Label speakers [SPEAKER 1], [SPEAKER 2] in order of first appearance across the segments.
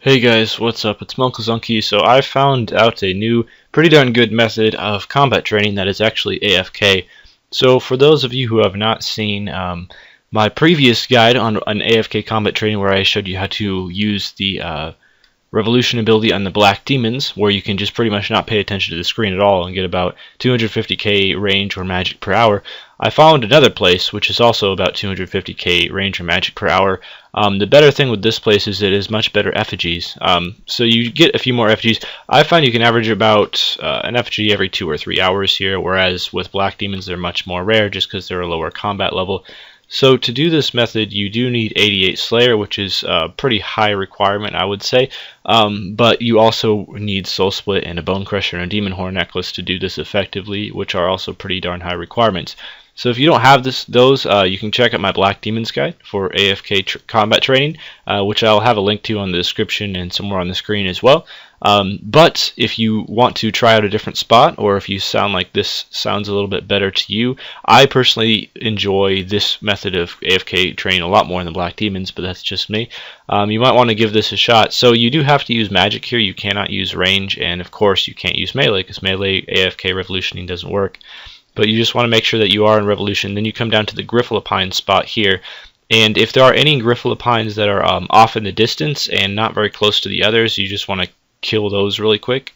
[SPEAKER 1] Hey guys, what's up? It's munclesonkey. So I found out a new, pretty darn good method of combat training that is actually AFK. So for those of you who have not seen my previous guide on an AFK combat training where I showed you how to use the Revolution ability on the Black Demons, where you can just pretty much not pay attention to the screen at all and get about 250k range or magic per hour, I found another place which is also about 250k range or magic per hour. The better thing with this place is it is much better effigies. So you get a few more effigies. I find you can average about an effigy every 2 or 3 hours here, whereas with Black Demons they're much more rare just because they're a lower combat level. So to do this method, you do need 88 Slayer, which is a pretty high requirement, I would say. But you also need Soul Split and a Bone Crusher and a Demon Horn Necklace to do this effectively, which are also pretty darn high requirements. So if you don't have those, you can check out my Black Demons guide for AFK combat training, which I'll have a link to on the description and somewhere on the screen as well. But if you want to try out a different spot, or if you sound like this sounds a little bit better to you, I personally enjoy this method of AFK training a lot more than Black Demons, but that's just me. You might want to give this a shot. So you do have to use magic here. You cannot use range, and of course you can't use melee because melee AFK revolutioning doesn't work. But you just want to make sure that you are in Revolution. Then you come down to the Grifolapines spot here. And if there are any Grifolapines that are off in the distance and not very close to the others, you just want to kill those really quick.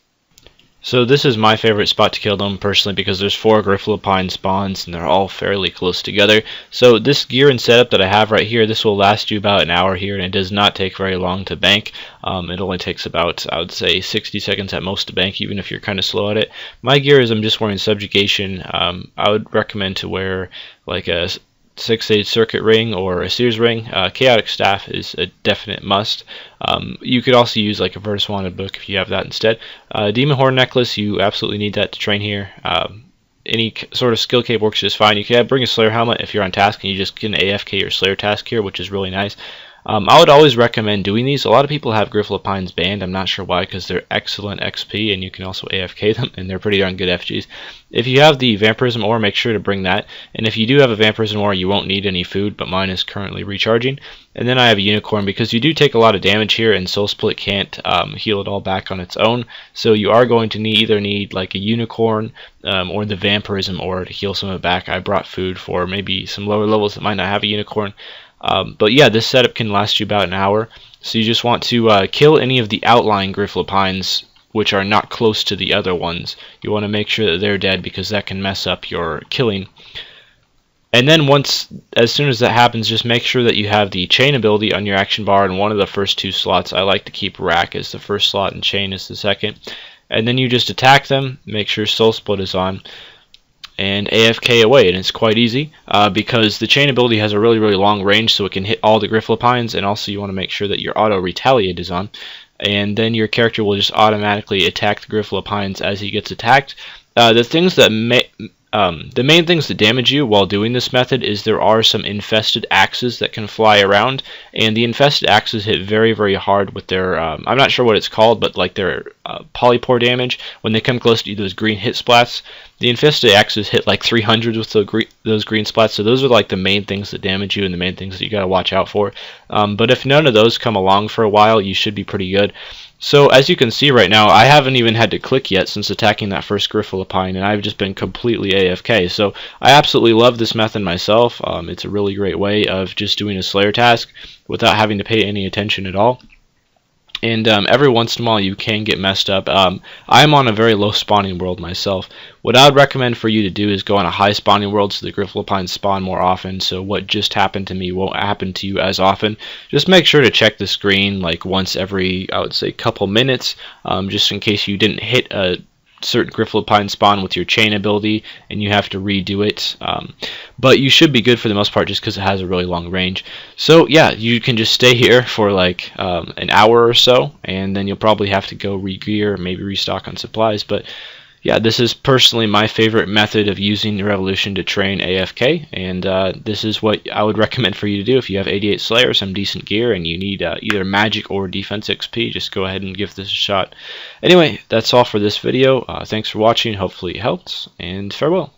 [SPEAKER 1] So this is my favorite spot to kill them personally because there's 4 Grifolapine spawns and they're all fairly close together. So this gear and setup that I have right here, this will last you about an hour here, and it does not take very long to bank. It only takes about, I would say, 60 seconds at most to bank, even if you're kind of slow at it. My gear is I'm just wearing Subjugation. I would recommend to wear like a 6-stage circuit ring or a Sears ring. Chaotic staff is a definite must. You could also use like a Vertus Wanted book if you have that instead. Demon Horn Necklace, you absolutely need that to train here. Any sort of skill cape works just fine. You can bring a Slayer helmet if you're on task and you just get an AFK or Slayer task here, which is really nice. I would always recommend doing these. A lot of people have Grifolapines banned. I'm not sure why, because they're excellent XP and you can also AFK them, and they're pretty darn good FGs. If you have the Vampirism Ore, make sure to bring that. And if you do have a Vampirism Ore, you won't need any food, but mine is currently recharging. And then I have a Unicorn because you do take a lot of damage here, and Soul Split can't heal it all back on its own. So you are going to either need like a Unicorn or the Vampirism Ore to heal some of it back. I brought food for maybe some lower levels that might not have a Unicorn. But yeah, this setup can last you about an hour. So you just want to kill any of the outlying Grifolapines which are not close to the other ones. You want to make sure that they're dead because that can mess up your killing. And then as soon as that happens, just make sure that you have the chain ability on your action bar in one of the first 2 slots. I like to keep rack as the first slot and chain as the second. And then you just attack them, make sure Soul Split is on, and AFK away, and it's quite easy because the chain ability has a really long range, so it can hit all the Grifolapines, and also you want to make sure that your auto retaliate is on, and then your character will just automatically attack the Grifolapines as he gets attacked. The main things that damage you while doing this method is there are some infested axes that can fly around, and the infested axes hit very hard with their, I'm not sure what it's called, but like their polypore damage. When they come close to you, those green hit splats, the infested axes hit like 300 with those green splats, so those are like the main things that damage you and the main things that you gotta watch out for. But if none of those come along for a while, you should be pretty good. So as you can see right now, I haven't even had to click yet since attacking that first Grifolapine, and I've just been completely AFK. So I absolutely love this method myself. It's a really great way of just doing a Slayer task without having to pay any attention at all. And every once in a while you can get messed up. I'm on a very low spawning world myself. What I would recommend for you to do is go on a high spawning world so the Grifolapines spawn more often, so what just happened to me won't happen to you as often. Just make sure to check the screen like once every, I would say, couple minutes, just in case you didn't hit a certain Grifolapine spawn with your chain ability and you have to redo it, but you should be good for the most part just because it has a really long range. So yeah, you can just stay here for like an hour or so, and then you'll probably have to go re-gear, maybe restock on supplies. But yeah, this is personally my favorite method of using the Revolution to train AFK, and this is what I would recommend for you to do. If you have 88 Slayer, some decent gear, and you need either magic or defense XP, just go ahead and give this a shot. Anyway, that's all for this video. Thanks for watching. Hopefully it helped, and farewell.